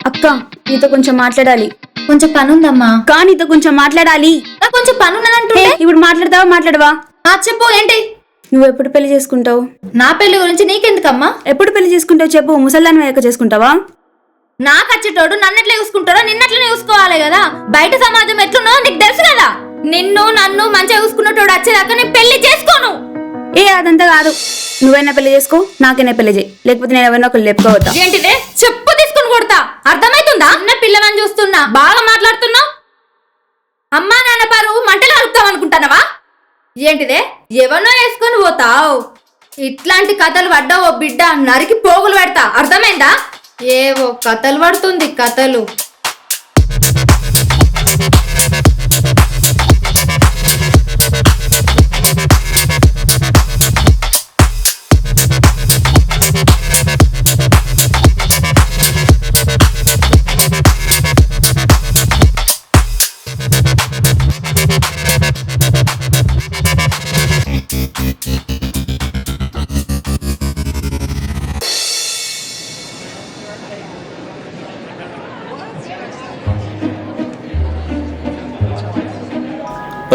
అక్క నీతో కొంచెం మాట్లాడాలి. కొంచెం పనుందమ్మా. నీతో కొంచెం మాట్లాడాలి. నాకు కొంచెం పనున్నదంటే ఇప్పుడు మాట్లాడతావా మాట్లాడవా? చెప్పు ఏంటి? నువ్వు ఎప్పుడు పెళ్లి చేసుకుంటావు? నా పెళ్లి గురించి నీకెందుకమ్మా? ఎప్పుడు పెళ్లి చేసుకుంటావు చెప్పు. ముసల్దాని అయ్యాక చేసుకుంటావా? నాకు వచ్చేటోడు నన్నెట్లా చూసుకుంటాడో నిన్నట్లనే చూసుకోవాలి కదా. బయట సమాజం ఎట్లున్నదో నీకు తెలుసు కదా. నన్ను మంచిగా చూసుకున్నటోడు వచ్చేదాకా నేను పెళ్లి చేసుకోను. అదంతా కాదు. నువ్వైనా పెళ్లి చేసుకో, నాకైనా పెళ్లి చేయి. లేకపోతే నేను ఎవరైనా ఒకళ్ళు లేపుకోవద్దా? ఏంటిదే? చెప్పు తీసుకుని కొడతా. అర్థమైతుందా? అన్న పిల్లవని చూస్తున్నా బాగా మాట్లాడుతున్నావు. అమ్మా నాన్న పరువు మంటలు అడుగుతావు అనుకుంటానవా? ఏంటిదే? ఎవరినో వేసుకొని పోతావు. ఇట్లాంటి కథలు పడ్డావో బిడ్డ నరికి పోగులు పెడతా. అర్థమైందా? ఏవో కథలు పడుతుంది కథలు.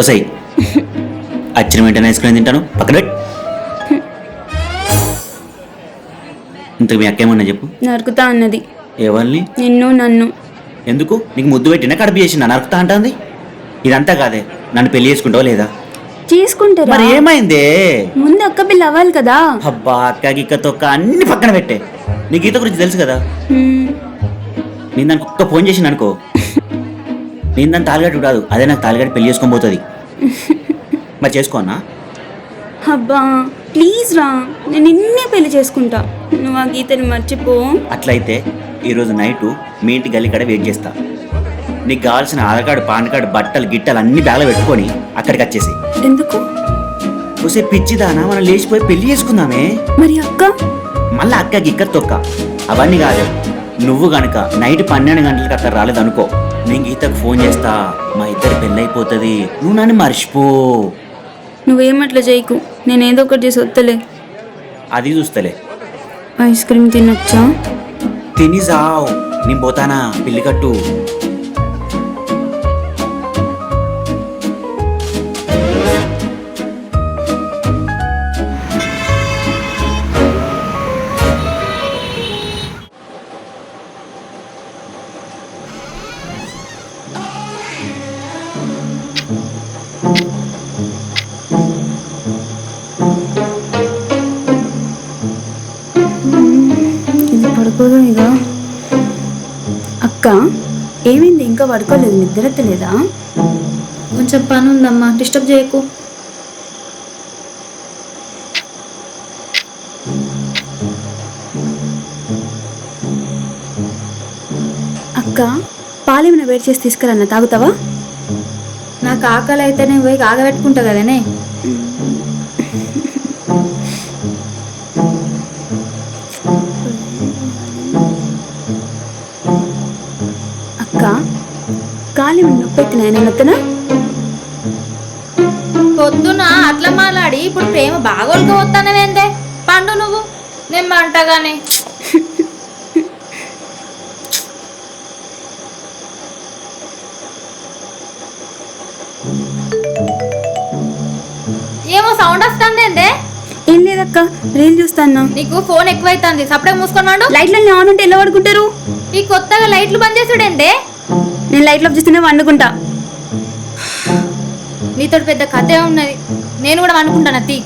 వసాయి అచ్చిన వెంటనే ఐస్ క్రీమ్ తింటాను. పక్కన పెట్టి ఇంతకు మీ అక్క ఏమన్నా చెప్పు. నరుకుతా అన్నది. ఎవరిని? నిన్ను నన్ను. ఎందుకు? నీకు ముద్దు పెట్టినా కడుపు చేసిన నరుకుతా అంటుంది. ఇదంతా కాదే. నన్ను పెళ్లి చేసుకుంటావా లేదా? చేసుకుంటారా? మరి ఏమైందే? ముందు అక్క పిల్ల అవ్వాలి కదా. అబ్బా అక్క గిక్క తొక్క అన్ని పక్కన పెట్టే. నీ గీత గురించి తెలుసు కదా. నేను దానికి ఒక్క ఫోన్ చేసిన అనుకో, నేను దాన్ని తాలిగట్టు కాదు, అదే నాకు తాలిగట్టు పెళ్లి చేసుకొని పోతుంది. మరి చేసుకోనా? అబ్బా ప్లీజ్ రా, నేను నిన్నే పెళ్లి చేసుకుంటా. నువ్వు ఆ గీతని మర్చిపో. అట్లయితే ఈరోజు నైటు మీ ఇంటి గల్లి కాడ వెయిట్ చేస్తా. నీకు కావాల్సిన ఆధార్ కార్డు, పాన్ కార్డు, బట్టలు గిట్టలు అన్ని బ్యాగ్లో పెట్టుకొని అక్కడికి వచ్చేసి. ఎందుకు? చూసే పిచ్చిదానా, మనం లేచిపోయి పెళ్లి చేసుకుందామే. మరి అక్క? మళ్ళీ అక్క గిక్క తొక్క అవన్నీ కాదు. నువ్వు గనక నైట్ 12 గంటలకు అక్కడ రాలేదనుకో, నేను గీతకు ఫోన్ చేస్తా. మా ఇద్దరు పెళ్ళైపోతుంది. నువ్వు నన్ను మర్చిపో. నువ్వేమట్లా చేయకు, నేనేదో ఒకటి చేసి వస్తలే. అది చూస్తలే. ఐస్ క్రీమ్ తినొచ్చా? తిని సావు. నేను పోతానా పెళ్లి కట్టు. ఇది పడుకోదు ఇక. అక్క ఏమైంది? ఇంకా పడుకోలేదు? నిద్రెత్తలేదా? కొంచెం పని ఉందమ్మా, డిస్టర్బ్ చేయకు. అక్క పాలేమైనా వేడి చేసి తీసుకురన్నా, తాగుతావా? నాకు ఆకలి అయితేనే పోయి ఆగబెట్టుకుంటా కదనే. అక్క కాలి నొప్పి పెట్టినా నేను వద్దనా? పొద్దున అట్లా మాట్లాడి ఇప్పుడు ప్రేమ బాగోలుగా వస్తానవేందే? పండు నువ్వు, నేను మంటగానే. ఏమో సౌండ్ వస్తుంది ఏందే? ఏం లేదక్క, రీల్ చూస్తాన్నా. నీకు ఫోన్ ఎక్కువైతుంది, సపరేట్ మూసుకొని వాడు. లైట్లన్నీ ఆన్ ఉంటే ఎలా పడుకుంటారు? ఈ కొత్తగా లైట్లు బంద్ చేసుడేందే? నేను లైట్లు ఆఫ్ చేస్తేనే వండుకుంటా. నీతో పెద్ద కథే ఉన్నది, నేను కూడా అనుకుంటాను. తీ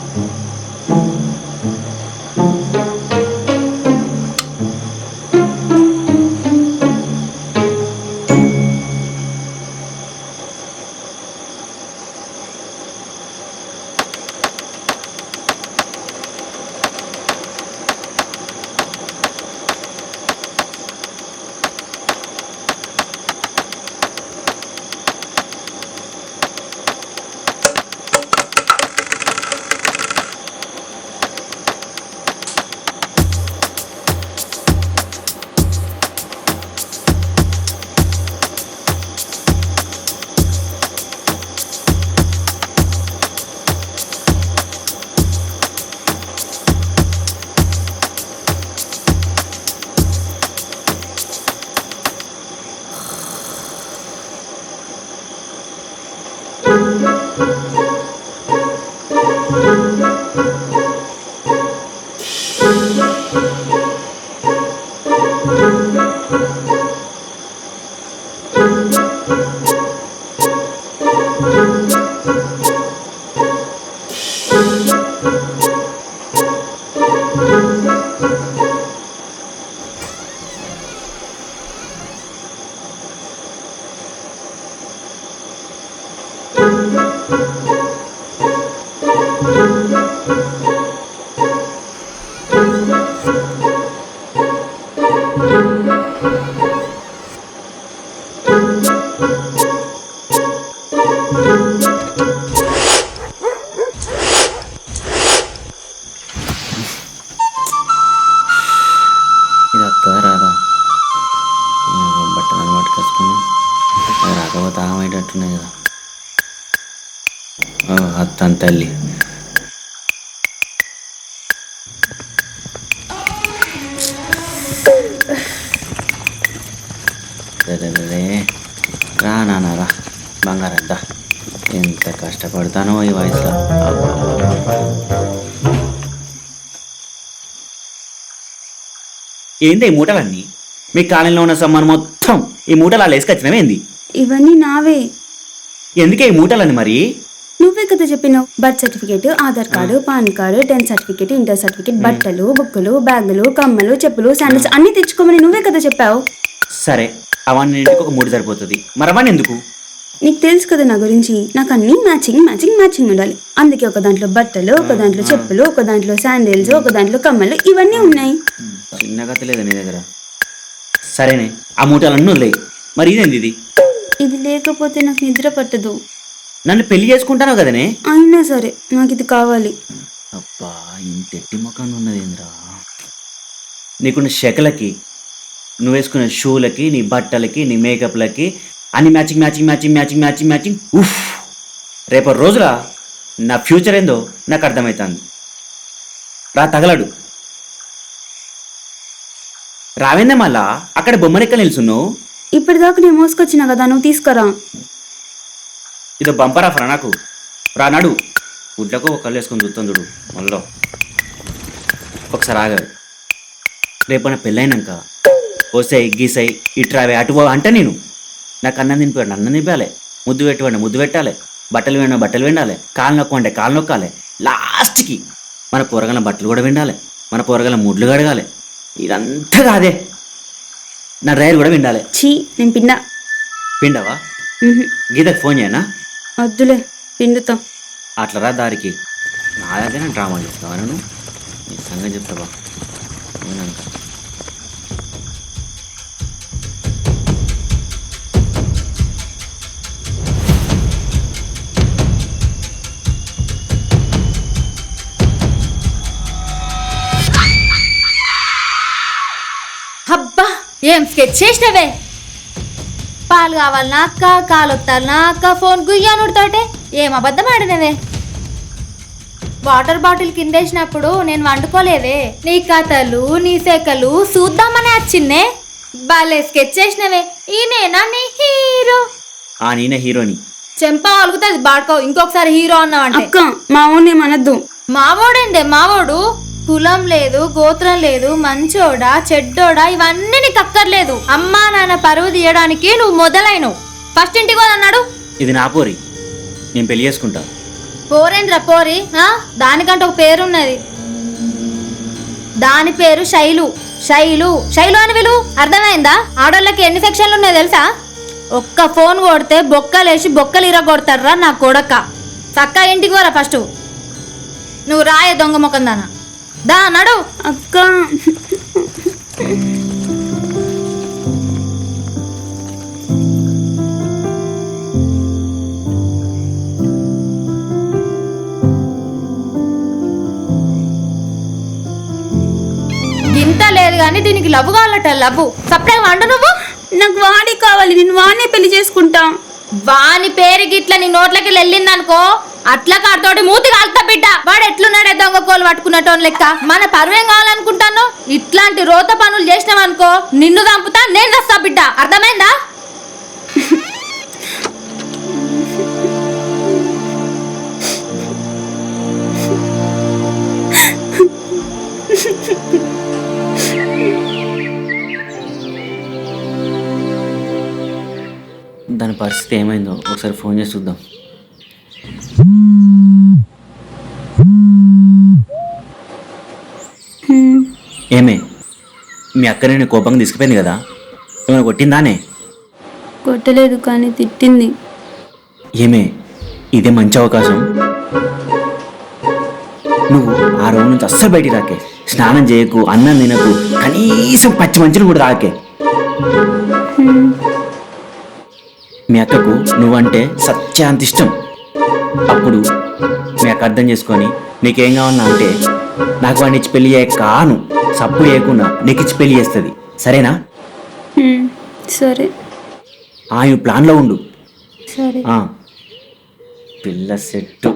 ఇది వస్తుందా రాదా? బట్టలు అన్నమాట కసుకున్నా అది రాకపోతే ఆగమయ్యేటట్టున్నాయి కదా. అత్తాను తల్లి. రా నాన్న రా బంగారం దా. ఎంత కష్టపడతానో ఈ వయసులో. ఏంది ఈ మూటలన్నీ? మీ కాలనీలో ఉన్న సమ్మాన్ మొత్తం ఈ మూటలు అలా వేసుకొచ్చినవేంది? ఇవన్నీ నావే. ఎందుకే ఈ మూటలని మరి? నువ్వే కదా చెప్పినావు, birth certificate, Aadhaar card, pan card, 10th certificate, inter certificate, బట్టలు, బుక్కులు, బ్యాగులు, కమ్మలు, చెప్పులు, శాండిల్స్ అన్ని తెచ్చుకోమని నువ్వే కదా చెప్పావు. సరే అవన్నీ ఇంటికి ఒక 3 సరిపోతుంది. మరి అవన్నీ ఎందుకు? నీకు తెలుసు కదా నా గురించి, నాకు అన్ని మ్యాచింగ్ మ్యాచింగ్ మ్యాచింగ్ ఉండాలి. అందుకే ఒక దాంట్లో బట్టలు, ఒక దాంట్లో చెప్పులు, ఒక దాంట్లో శాండిల్స్, ఒక దాంట్లో కమ్మలు, ఇవన్నీ ఉన్నాయి. చిన్న కథ లేదా నీ దగ్గర? సరేనే ఆ మూటలన్నీ వదిలేయి. మరి ఇదేంది ఇది? ఇది లేకపోతే నాకు నిద్ర పట్టదు. నన్ను పెళ్లి చేసుకుంటాను కదనే. అయినా సరే నాకు ఇది కావాలి. అబ్బా ఇంత ఎట్టి ముఖంగా ఉన్నది ఏంద్రా? నీకున్న శకలకి, నువ్వు వేసుకునే షూలకి, నీ బట్టలకి, నీ మేకప్లకి అన్ని matching matching matching matching matching matching. ఉఫ్, రేపటి రోజుల నా ఫ్యూచర్ ఏందో నాకు అర్థమవుతుంది. రా తగలడు. రావేందే మళ్ళా అక్కడ బొమ్మరెక్క నిల్చున్నావు? ఇప్పటిదాకా నేను మోసుకొచ్చినా కదా, నువ్వు తీసుకురా. ఇదో బంపర్ ఆఫరా నాకు? రా నడు. గుడ్లకు ఒక కళ్ళు వేసుకొని చూస్తాను చూడు మళ్ళీ. ఒకసారి ఆగారు. రేపన్న పెళ్ళైనాక వస్తాయి గీసాయి ఇట్రావే అటు అంటే నేను నాకు అన్నం తినిపోయాడు, అన్నం తినిపించాలి. ముద్దు పెట్టుకోండి ముద్దు పెట్టాలి. బట్టలు విండా బట్టలు విండాలి. కాలు నొక్కండి కాలు నొక్కాలి. లాస్ట్కి మన పొరగల బట్టలు కూడా విండాలి. మన పొరగల ముడ్లు కడగాలి. ఇదంతా కాదే, నా డ్రైవర్ కూడా విండాలి. చీ, నేను పిండా. పిండవా? గీతకు ఫోన్ చేయనా? వద్దులే, పిండుతా. అట్లా రా దారికి. నా దగ్గర డ్రామా చేస్తావా నువ్వు? నీ సంగతి చెప్తావా? అబ్బా ఏం స్కెచ్ చేసినవే. పాలు కావాలన్నా అక్క, కాలొత్తాలనా అక్క, ఫోన్ గుయ్యానుడితోటే ఏం అబద్ధం ఆడినవే. వాటర్ బాటిల్ కిందేసినప్పుడు నేను వండుకోలేదే. నీ కథలు నీ సెకలు చూద్దామని వచ్చిన్నే. బాలే స్కెచ్ చేసినవే. ఈయనేనా నీ హీరో? నేనే హీరోని. చెంప అలుగుతుంది బాడుకో ఇంకొకసారి హీరో అన్నావంటే. అక్క మావోనే మనద్దు. మావోడేందే మావోడు? కులం లేదు, గోత్రం లేదు, మంచోడా చెడ్డోడా ఇవన్నీ నీకు అక్కర్లేదు. అమ్మా నాన్న పరువు తీయడానికి నువ్వు మొదలైనవు. ఫస్ట్ ఇంటికి పోదన్నాడు. ఇది నా పోరి, నేను పెళ్లి చేసుకుంటా. పోరేంద్ర పోరి? దానికంటే ఒక పేరున్నది. దాని పేరు శైలు. శైలు శైలు అని విలు. అర్థమైందా? ఆడోళ్ళకి ఎన్ని సెక్షన్లు ఉన్నాయో తెలుసా? ఒక్క ఫోన్ కొడితే బొక్కలేసి బొక్కలు ఇరగొడతారా నా కొడక. చక్క ఇంటికి పోరా ఫస్ట్. నువ్వు రాయ దొంగ ముఖం దానా. దా నడు. అక్క గింత లేదు కానీ దీనికి లవ్వు కావాలట. లవ్వు సప్లై వండు. నువ్వు నాకు వాడే కావాలి, నేను వాడినే పెళ్లి చేసుకుంటా. వాని పేరు గిట్ల నీ నోట్లకి వెళ్ళిందనుకో అట్లా కాడుతోటి మూతి కాలుతా బిడ్డ. వాడు ఎట్లున్నాడే దొంగ కోలు పట్టుకున్నటోన్ లెక్క. మన పరువేం కావాలనుకుంటాను? ఇట్లాంటి రోత పనులు చేసినావనుకో నిన్ను చంపుతా, నేను చస్తా బిడ్డ. అర్థమైందా? దాని పరిస్థితి ఏమైందో ఒకసారి ఫోన్ చేసి చూద్దాం. ఏమే మీ అక్క నేను కోపంగా తీసుకుపోయింది కదా, ఏమైనా కొట్టిందానే? కొట్టలేదు కానీ తిట్టింది. ఏమే ఇదే మంచి అవకాశం. నువ్వు ఆ రోజు నుంచి అస్సలు బయటికి రాకే. స్నానం చేయకు, అన్నం తినకు, కనీసం పచ్చి మంచులు కూడా తాకే. మీ అక్కకు నువ్వంటే సత్యాంత ఇష్టం. అప్పుడు మీ అక్క అర్థం చేసుకొని నీకేం కావాలన్నా అంటే నాకు వాడిని ఇచ్చి పెళ్లి చేయక కాను, సప్పు చేయకుండా నీకు ఇచ్చి పెళ్లి చేస్తుంది. సరేనా? సరే. ఈ ప్లాన్లో ఉండు. సరే. పిల్ల సెట్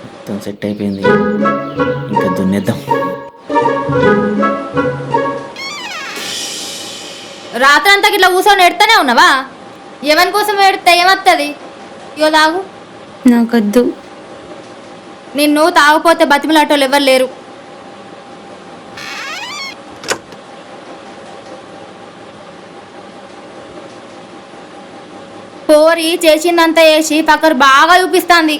మొత్తం సెట్ అయిపోయింది. ఇంకా దున్నేద్దాం. రాత్రంతా ఇట్లా కూర్చొని ఎడుతూనే ఉన్నావా? ఎవరి కోసం ఎడితే ఏమత్తది? ఇగో తాగు. నాకొద్దు. నిన్ను తాగపోతే బతిమలాటోళ్ళు ఎవరు లేరు. పోరి చేసిందంతా వేసి పక్కరు బాగా చూపిస్తాంది.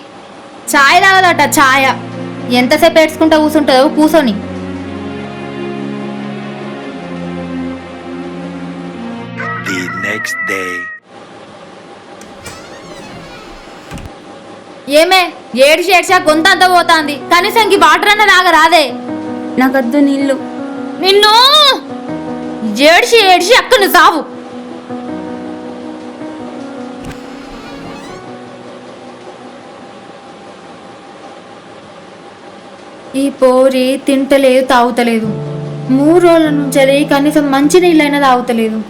ఛాయ్ తాగదట, ఛాయ. ఎంతసేపు ఏడ్చుకుంటా కూర్చుంటుందో కూర్చొని. The next day. ఏమే ఏడ్చా గొంత అంతా పోతాంది. కనీసం ఈ వాటర్ అన్న తాగరాదే? నాకొద్దు నీళ్ళు. నిన్ను ఏడ్చి అక్కను సావు. ఈ పోరి తింటలేదు, తాగుతలేదు. 3 రోజుల నుంచి కనీసం మంచి నీళ్ళైనా తాగుతలేదు.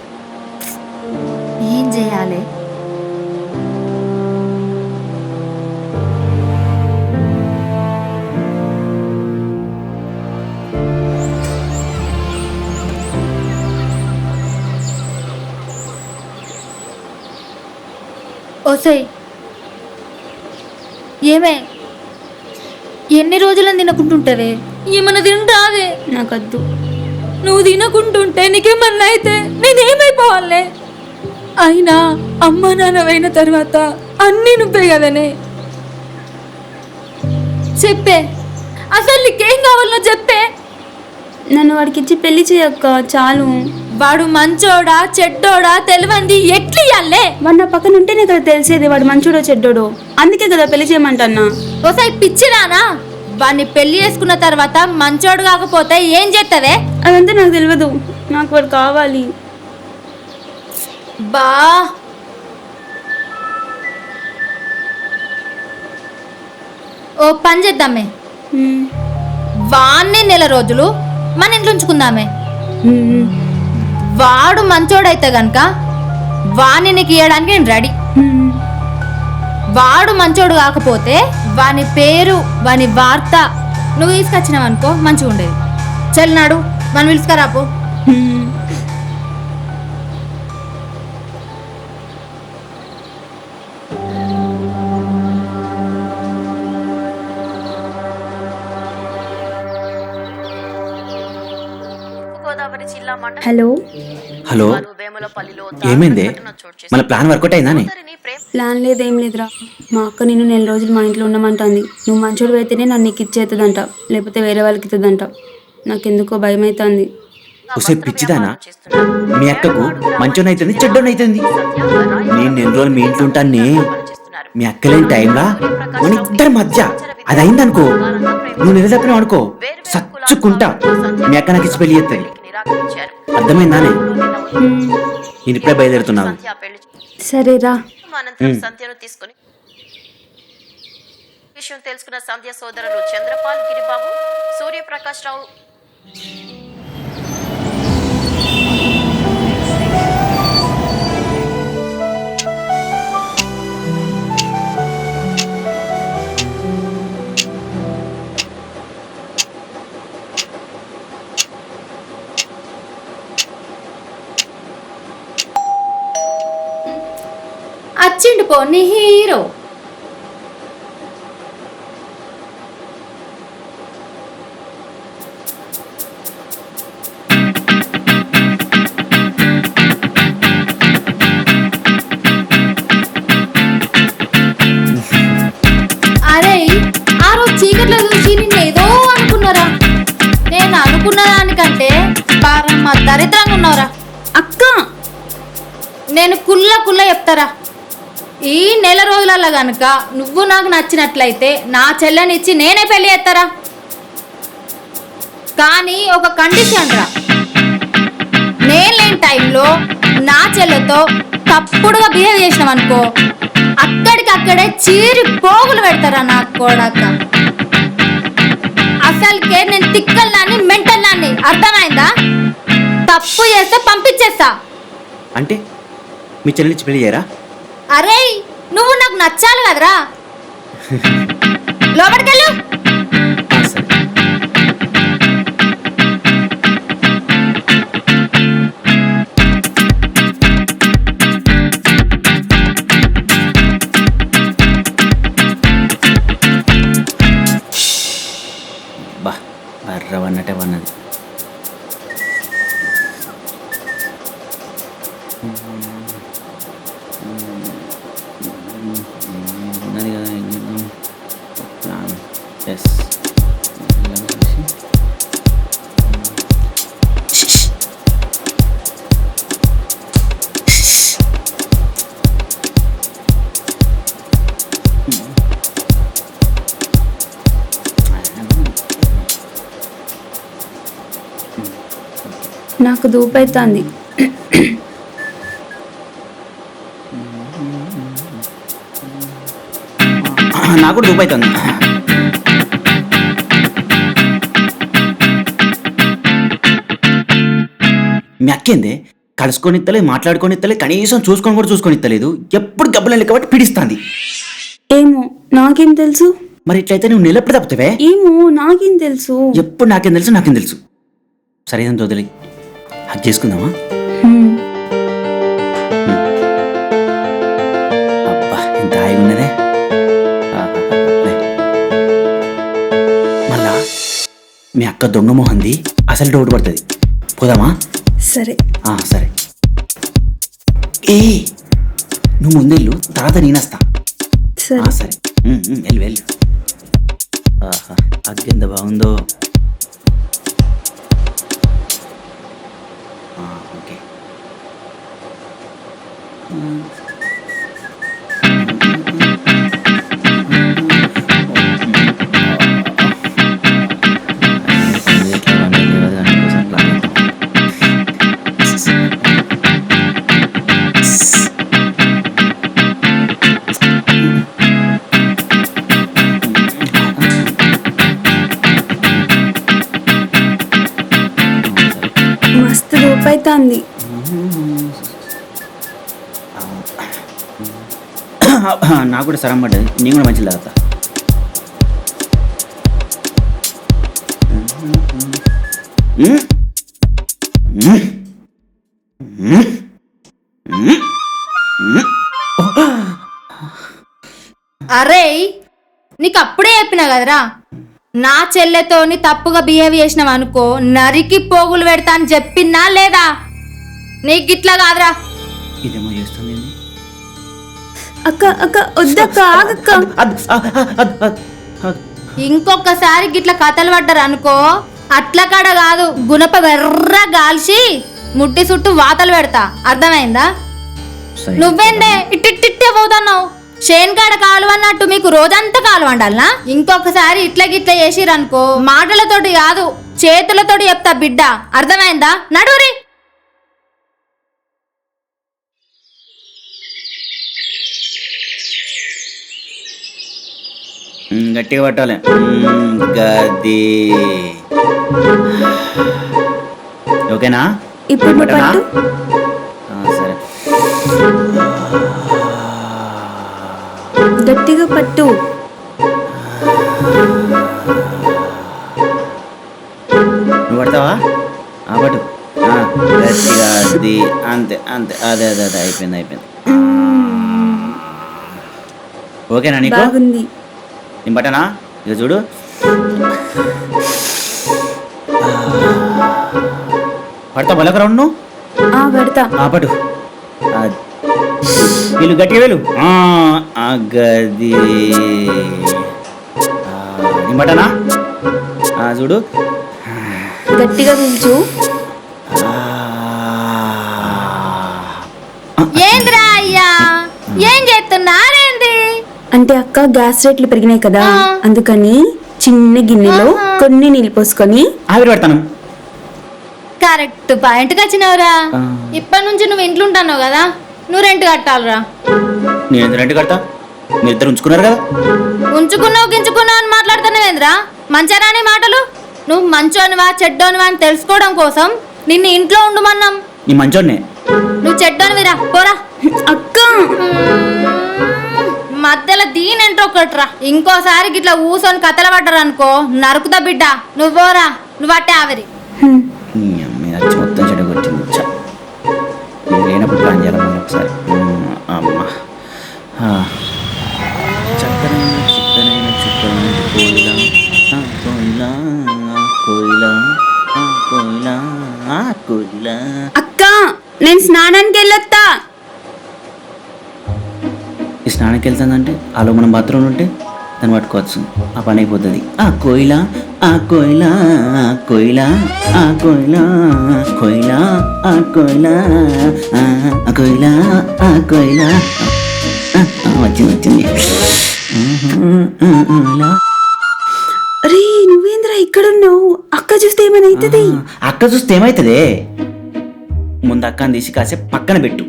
ఏం చేయాలి? ఓసై, ఏమే ఎన్ని రోజులని తినకుంటుంటావే? ఏమన్నా తింటావే? నాకొద్దు. నువ్వు తినకుంటుంటే నీకేమన్నా అయితే నేనేమైపోవాలే? అయినా అమ్మ నాన్నవైన తర్వాత అన్నీ నువ్వే కదనే. చెప్పే, అసలు నీకేం కావాలో చెప్పే. నన్ను వాడికి ఇచ్చి పెళ్లి చేయక్క, చాలు. వాడు మంచోడా చెడ్డోడా తెలివంది ఎట్లియాలే? వాడు నా పక్కన ఉంటేనే కదా తెలిసేది వాడు మంచోడో చెడ్డోడో. అందుకే కదా పెళ్లి చేయమంటన్నా. ఓసారి పిచ్చిరానా? వాడిని పెళ్లి చేసుకున్న తర్వాత మంచోడు కాకపోతే ఏం చేస్తావే? అదంతా నాకు తెలియదు. నాకు వాడు కావాలి. బా ఓ పని చేద్దామే, వాణ్ణి 1 నెల రోజులు మన ఇంట్లో ఉంచుకుందామే. వాడు మంచోడైతే గనక వాణ్ణి నీకు ఇవ్వడానికి నేను రెడీ. వాడు మంచోడు కాకపోతే వాని పేరు వాని వార్త నువ్వు తీసుకొచ్చినావు అనుకో మంచిగా ఉండేది. చెల్లినాడు మనం పిలుచుకరాపో. హలో. హలో, ఏమైంది? మన ప్లాన్ వర్కౌట్ అయిందానే? ప్లాన్ లేదేం లేదురా. మా అక్క నిన్ను 1 నెల రోజులు మా ఇంట్లో ఉండమంటుంది. నువ్వు మంచోడు అయితేనే నన్ను నీకు ఇచ్చేస్తుందంట, లేకపోతే వేరే వాళ్ళకి ఇస్తుందంట. నాకెందుకో భయం అవుతుంది. ఒకసారి పిచ్చిదానా? మీ అక్కకు మంచోనైతుంది చెడ్డోనైతుంది. నేను 1 నెల రోజులు మీ ఇంట్లో ఉంటానే. మీ అక్కలేని టైంలా మన ఇద్దరి మధ్య అది అయిందనుకో, నువ్వు నిలదప్పినావు అనుకో, సచ్చుకుంటా మీ అక్క నాకు ఇచ్చి పెళ్లి చేస్తుంది. అర్థమైందానే? నేను ఇప్పుడే బయలుదేరుతున్నాను. సరేరా. సంధ్యను తీసుకుని విషయం తెలుసుకున్న సంధ్య సోదరులు చంద్రపాల్, గిరిబాబు, సూర్యప్రకాష్ రావు అచ్చిండు పో నీ హీరో. అరే ఆ రోజు చీకట్లో చూసి నిన్ను ఏదో అనుకున్నారా? నేను అనుకున్న దానికంటే పారమ్మ దరిద్రంగా ఉన్నావురా. అక్క, నేను కుల్ల చెప్తారా? ఈ నెల రోజులలో గనుక నువ్వు నాకు నచ్చినట్లయితే నా చెల్లెనిచ్చి నేనే పెళ్లి చేస్తారా. కానీ ఒక కండిషన్ రా, నేను లేని టైంలో నా చెల్లెతో తప్పుడుగా బిహేవ్ చేసినాం అనుకో, అక్కడికక్కడే చీరి పోగులు పెడతారా నా కొడక. అసలుకే నేను తిక్కల్లాన్ని మెంటల్లాన్ని, అర్థమైందా? తప్పు చేస్తే పంపించేస్తా. అంటే మీ చెల్లించి పెళ్లి చేయరా? అరే నువ్వు నాకు నచ్చాలి కదరా. లోపలికెళ్ళు. సరే. బా బర్రవన్నట్టే వన్నది. ఉన్నది కదా ఏం చేద్దాం. ఎస్ నాకు దూపైతుంది. నాకు కూడా దూపు అవుతుంది. మీ అక్కేందే కలుసుకొని ఇస్తలేదు, మాట్లాడుకొని ఇస్తలేదు, కనీసం చూసుకొని కూడా చూసుకొని ఇస్తలేదు. ఎప్పుడు గబ్బులు కాబట్టి పిడిస్తుంది. ఏమో నాకేం తెలుసు. మరి ఇట్లయితే నువ్వు నిలప్పుడు తప్పుతావే. ఏమో నాకేం తెలుసు. ఎప్పుడు నాకేం తెలుసు, నాకేం తెలుసు. సరే ఇదంతా వదిలి హక్ చేసుకుందామా? హ్మ్. అబ్బా ఎంత హాయిగా ఉన్నదే. మళ్ళా మీ అక్క దొంగ మొహంది అసలు డౌట్ పడుతుంది. పోదామా? సరే సరే. ఏ నువ్వు ముందెళ్ళు, తర్వాత నేనేస్తా. సరే సరే వెళ్ళు వెళ్ళు. ఆహా అగ్గి ఎంత బాగుందో. ఓకే. మస్తు దూపైతుంది. నాకు కూడా సరం పడ్డది. నేను కూడా మంచిది తాగుతా. అరే నీకు అప్పుడే చెప్పినా కదరా, నా చెల్లెతోని తప్పుగా బిహేవ్ చేసినావు అనుకో నరికి పోగులు పెడతా అని చెప్పినా లేదా? నీకు గిట్లా కాదురా. ఇదేమో చేస్తుంది. అక్క అక్క వద్దక్క, ఆగక్క. ఇంకొకసారి గిట్లా కథలు పడ్డారు అనుకో, అట్ల కాడ కాదు గుణప వెర్ర గాల్చి ముట్టి చుట్టూ వాతలు పెడతా. అర్థమైందా? నువ్వేందే ఇట్టిట్టే పోతున్నావు? షేన్కాడ కాలు అన్నట్టు మీకు రోజంతా కాలు వండాలనా? ఇంకొకసారి ఇట్లా గిట్లా చేసిరనుకో మాటలతోటి కాదు చేతులతోటి చెప్తా బిడ్డ. అర్థమైందా? నడురి. గట్టిగా పట్టాలి. గది ఓకేనా? ఇప్పుడు నువ్వు పట్టు. సరే గట్టిగా పట్టు. నువ్వు పడతావా? పట్టు గట్టిగా. అది అంతే అంతే. అదే అదే అదే అయిపోయింది అయిపోయింది. ఓకేనా నీకు? బాగుంది. నేను పట్టనా? ఇక చూడు. పడతా బలక రౌండ్ నువ్వు? పడతా. పట్టు. వీళ్ళు గట్టిగా వెళ్ళు. గది నేను పట్టనా? చూడు గట్టిగా పిలుచు. ఏంద్రా అయ్యా ఏం చేస్తున్నా? అంటే అక్క గ్యాస్ రేట్లు పెరిగినాయి కదా అందుకని చిన్న గిన్నెలో కొన్ని నీళ్ళు పోసుకొని ఆవిరి పెడతాను. కరెక్ట్ పాయింట్కి వచ్చినవురా. ఆ. ఇప్పటి నుంచి నువ్వు ఇంట్లో ఉంటావు కదా, నువ్వు రెంట్ కట్టాలిరా. నేను ఎంత రెంట్ కడతా? మీరు ఇద్దరు ఉంచుకున్నారు కదా. ఉంచుకున్నావు గించుకున్నావు అని మాట్లాడుతున్నావేంద్రా? మంచిరాని మాటలు. నువ్వు మంచోనివా చెడ్డోనివా అని తెలుసుకోవడం కోసం నిన్ను ఇంట్లో ఉండమన్నాం. నీ మంచోన్నే. నువ్వు చెడ్డోనివిరా, పోరా. అక్క మధ్యలో దీనేంటో ఒకట్రా. ఇంకోసారి గిట్లా ఊసోని కథల పడ్డరు అనుకో నరుకుతా బిడ్డ. నువ్వు పోరా, నువ్వు అట్టే ఆవిరి. నీ అమ్మాయి వచ్చి మొత్తం చెడగొట్టింది. నేను లేనప్పుడు ప్లాన్ చేయాలి మళ్ళీ ఒకసారి. అమ్మ చక్కనైన చిక్కనైన చుక్కనైన కోయిలా కోయిలా కోయిలా కోయిలా. అక్క నేను స్నానానికి వెళ్ళొత్తా. ఈ స్నానానికి వెళ్తుందంటే ఆలో మనం బాత్రూమ్ ఉంటే దాన్ని పట్టుకోవచ్చు, ఆ పని అయిపోతుంది. ఆ కోయిలా కోయిలా కోయిలా కోయిలా కోయిలా కోయిలా కోయిలా కోయిలా వచ్చింది. అరే నువ్వేంద్రా ఇక్కడున్నావు? అక్క చూస్తే ఏమైనా అవుతుంది. అక్క చూస్తే ఏమవుతుంది? ముందు అక్కని తీసి కాసేపు పక్కన పెట్టు.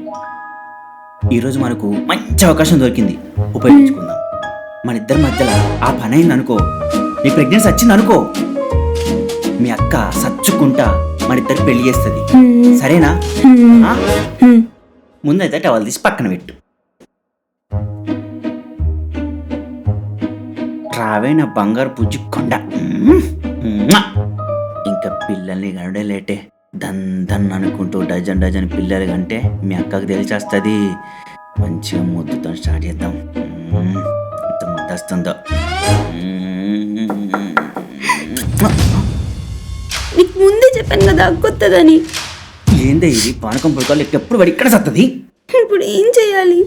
ఈరోజు మనకు మంచి అవకాశం దొరికింది, ఉపయోగించుకుందాం. మన ఇద్దరి మధ్యలో ఆ పని అయింది అనుకో, నీ ప్రెగ్నెన్సీ వచ్చింది అనుకో, మీ అక్క సచ్చుకుంటా మన ఇద్దరు పెళ్లి చేస్తుంది. సరేనా? ముందైతే టవల్ తీసి పక్కన పెట్టు. రావే నా బంగారు పుజ్జి కొండ. ఇంకా పిల్లల్ని కనడే లేటే. దన్ అనుకుంటూ డజన్ డజన్ పిల్లలు కంటే మీ అక్కకు తెలిసేస్తుంది. మంచిగా ముద్దుతో స్టార్ట్ చేద్దాం. ఎంత ముద్ద వస్తుందో. నీకు ముందే చెప్పాను కదా అక్కొత్తదని. ఏందే ఇది పానకం పుడకాలు ఎప్పుడు పడి ఇక్కడ సత్తది. ఇప్పుడు ఏం చేయాలి?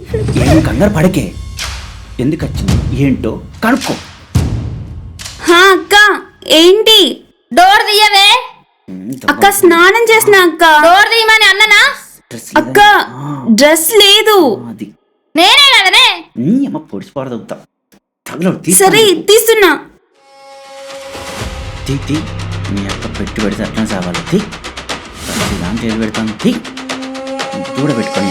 ఏం కంగారు పడకే, ఎందుకు వచ్చింది ఏంటో కనుక్కో. అక్క ఏంటి? డోర్ తీయవే. అక్క స్నానం చేసిన అక్క. డోర్ తీయమని అన్ననా? అక్క డ్రెస్ లేదు. అది నేనే కదనే. నీ అమ్మ పొడిచి పడదవుతా. సరే తీస్తున్నా. తీ మీ అక్క పెట్టి పెడితే అట్లా సావాలి. తీ దాని చేసి పెడతాను. తీ కూడా పెట్టుకొని